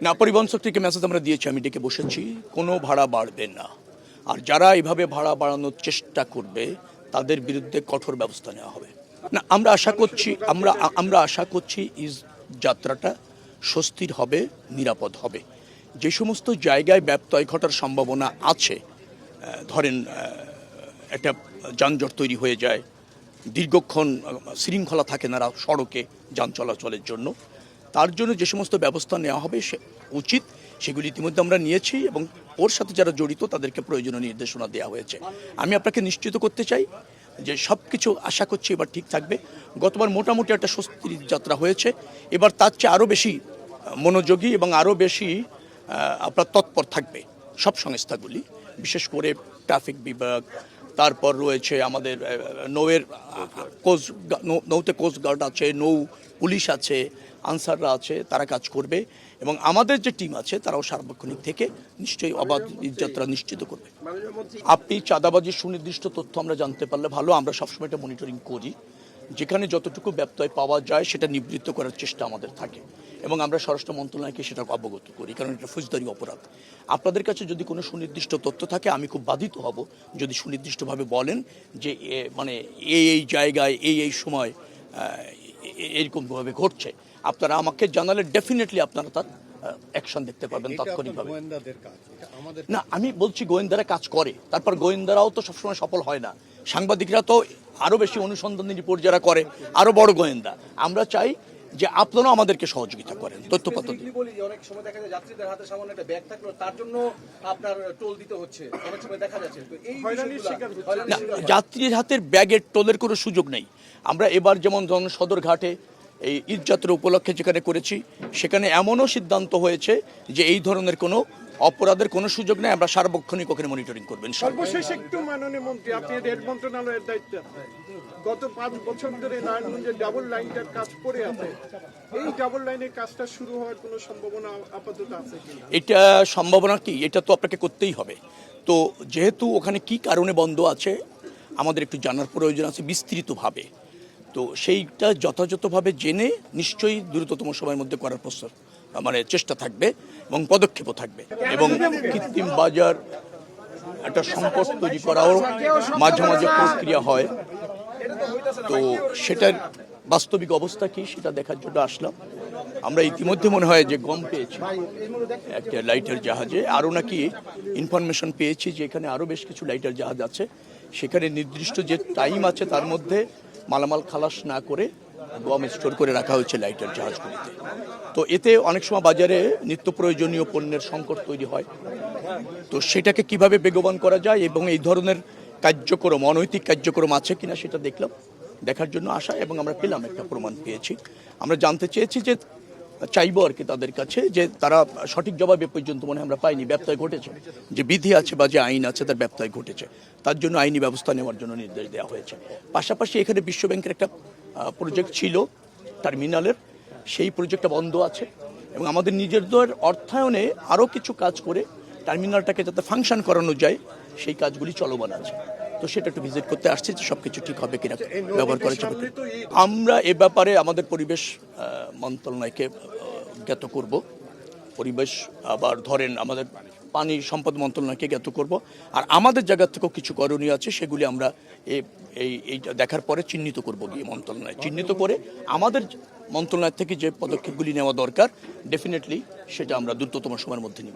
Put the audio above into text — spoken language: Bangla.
না, পরিবহন সেক্টরকে মেসেজ আমরা দিয়েছি, আমি ডেকে বসেছি, কোনো ভাড়া বাড়বে না। আর যারা এইভাবে ভাড়া বাড়ানোর চেষ্টা করবে তাদের বিরুদ্ধে কঠোর ব্যবস্থা নেওয়া হবে। না, আমরা আশা করছি যাত্রাটা স্বস্তির হবে, নিরাপদ হবে। যে সমস্ত জায়গায় ব্যত্যয় ঘটার সম্ভাবনা আছে, ধরেন একটা যানজট তৈরি হয়ে যায়, দীর্ঘক্ষণ শৃঙ্খলা থাকে না সড়কে যান চলাচলের জন্য, তার জন্য যে সমস্ত ব্যবস্থা নেওয়া হবে উচিত সেগুলি ইতিমধ্যে আমরা নিয়েছি এবং ওর সাথে যারা জড়িত তাদেরকে প্রয়োজনীয় নির্দেশনা দেওয়া হয়েছে। আমি আপনাকে নিশ্চিত করতে চাই যে সব কিছু আশা করছি এবার ঠিক থাকবে। গতবার মোটামুটি একটা স্বস্তির যাত্রা হয়েছে, এবার তার চেয়ে আরও বেশি মনোযোগী এবং আরও বেশি আপনার তৎপর থাকবে সব সংস্থাগুলি, বিশেষ করে ট্রাফিক বিভাগ, তারপর রয়েছে আমাদের নৌতে কোস্টগার্ড আছে, নৌ পুলিশ আছে, আনসাররা আছে, তারা কাজ করবে এবং আমাদের যে টিম আছে তারাও সার্বক্ষণিক থেকে নিশ্চয়ই অবাধ যাত্রা নিশ্চিত করবে। আপনি চাঁদাবাজির সুনির্দিষ্ট তথ্য আমরা জানতে পারলে ভালো, আমরা সবসময় এটা মনিটরিং করি, যেখানে যতটুকু ব্যত্যয় পাওয়া যায় সেটা নিবৃত্ত করার চেষ্টা আমাদের থাকে এবং আমরা স্বরাষ্ট্র মন্ত্রণালয়কে সেটা অবগত করি, কারণ এটা ফৌজদারি অপরাধ। আপনাদের কাছে যদি কোনো সুনির্দিষ্ট তথ্য থাকে আমি খুব বাধিত হব যদি সুনির্দিষ্টভাবে বলেন যে মানে এই জায়গায় এই সময় এরকমভাবে ঘটছে, আপনারা আমাকে জানালে ডেফিনেটলি আপনারা তার অ্যাকশন দেখতে পাবেন তাৎক্ষণিকভাবে। না, আমি বলছি গোয়েন্দারা কাজ করে, তারপর গোয়েন্দারাও তো সবসময় সফল হয় না, সাংবাদিকরা তো আরও বেশি অনুসন্ধানী রিপোর্ট যারা করে আরও বড় গোয়েন্দা। আমরা চাই যে আপনারাও আমাদেরকে সহযোগিতা করেন তথ্যপত্র দিয়ে। অনেক সময় দেখা যায় যাত্রীদের হাতে সামান্য একটা ব্যাগ থাকলো তার জন্য আপনার টোল দিতে হচ্ছে, অনেক সময় দেখা যাচ্ছে। যাত্রীর হাতের ব্যাগের টোলের কোনো সুযোগ নেই। আমরা এবার যেমন সদরঘাটে এই ঈদযাত্রা উপলক্ষে যেখানে করেছি সেখানে এমনও সিদ্ধান্ত হয়েছে যে এই ধরনের কোনো অপরাধের কোনো সুযোগ নেই, আমরা সার্বক্ষণিক ওখানে মনিটরিং করবেন। সর্বশেষ একটু মাননীয় মন্ত্রী, আপনি রেল মন্ত্রণালয়ের দায়িত্বে গত 5 বছর ধরে নারায়ণগঞ্জে ডাবল লাইনটার কাজ পড়ে আছে, এই ডাবল লাইনের কাজটা শুরু হওয়ার কোনো সম্ভাবনা আপাতত আছে কি? এটা সম্ভাবনা কি, এটা তো আপনাকে করতেই হবে। তো যেহেতু ওখানে কি কারণে বন্ধ আছে আমাদের একটু জানার প্রয়োজন আছে বিস্তৃতভাবে, তো সেইটা যথাযথভাবে জেনে নিশ্চয়ই দ্রুততম সময়ের মধ্যে করার চেষ্টা থাকবে এবং পদক্ষেপও থাকবে। এবং কৃত্রিম বাজার একটা সম্পদ তৈরি করাও মাঝে মাঝে প্রক্রিয়া হয়, তো সেটার বাস্তবিক অবস্থা কি সেটা দেখার জন্য আসলাম। আমরা ইতিমধ্যে মনে হয় যে গম পেয়েছি একটা লাইটার জাহাজে, আরও নাকি ইনফরমেশন পেয়েছি যে এখানে আরও বেশ কিছু লাইটার জাহাজ আছে, সেখানে নির্দিষ্ট যে টাইম আছে তার মধ্যে মালামাল খালাস না করে গম স্টোর করে রাখা হয়েছে লাইটার জাহাজগুলিতে। তো এতে অনেক সময় বাজারে নিত্য প্রয়োজনীয় পণ্যের সংকট তৈরি হয়, তো সেটাকে কিভাবে বেগবান করা যায় এবং এই ধরনের কার্যক্রম অনৈতিক কার্যক্রম আছে কিনা সেটা দেখার জন্য আসা, এবং আমরা পেলাম একটা প্রমাণ পেয়েছি। আমরা জানতে চেয়েছি যে চাইবো আর কি তাদের কাছে যে তারা সঠিক জবাব এ পর্যন্ত মনে আমরা পাইনি, ব্যত্যয় ঘটেছে, যে বিধি আছে বা যে আইন আছে তার ব্যত্যয় ঘটেছে, তার জন্য আইনি ব্যবস্থা নেওয়ার জন্য নির্দেশ দেওয়া হয়েছে। পাশাপাশি এখানে বিশ্বব্যাংকের একটা প্রজেক্ট ছিল টার্মিনালের, সেই প্রজেক্টটা বন্ধ আছে এবং আমাদের নিজেদের অর্থায়নে আরও কিছু কাজ করে টার্মিনালটাকে যাতে ফাংশন করানো যায় সেই কাজগুলি চলমান আছে। তো সেটা একটু ভিজিট করতে আসছে যে সব কিছু ঠিক হবে কিনা, ব্যবহার করা যাবে। আমরা এ ব্যাপারে আমাদের পরিবেশ মন্ত্রণালয়কে জ্ঞাত করব, পরিবেশ আবার ধরেন আমাদের পানি সম্পদ মন্ত্রণালয়কে জ্ঞাত করব, আর আমাদের জায়গা থেকেও কিছু করণীয় আছে সেগুলি আমরা এইটা দেখার পরে চিহ্নিত করব, গিয়ে মন্ত্রণালয় চিহ্নিত করে আমাদের মন্ত্রণালয় থেকে যে পদক্ষেপগুলি নেওয়া দরকার ডেফিনেটলি সেটা আমরা দ্রুততম সময়ের মধ্যে নিব।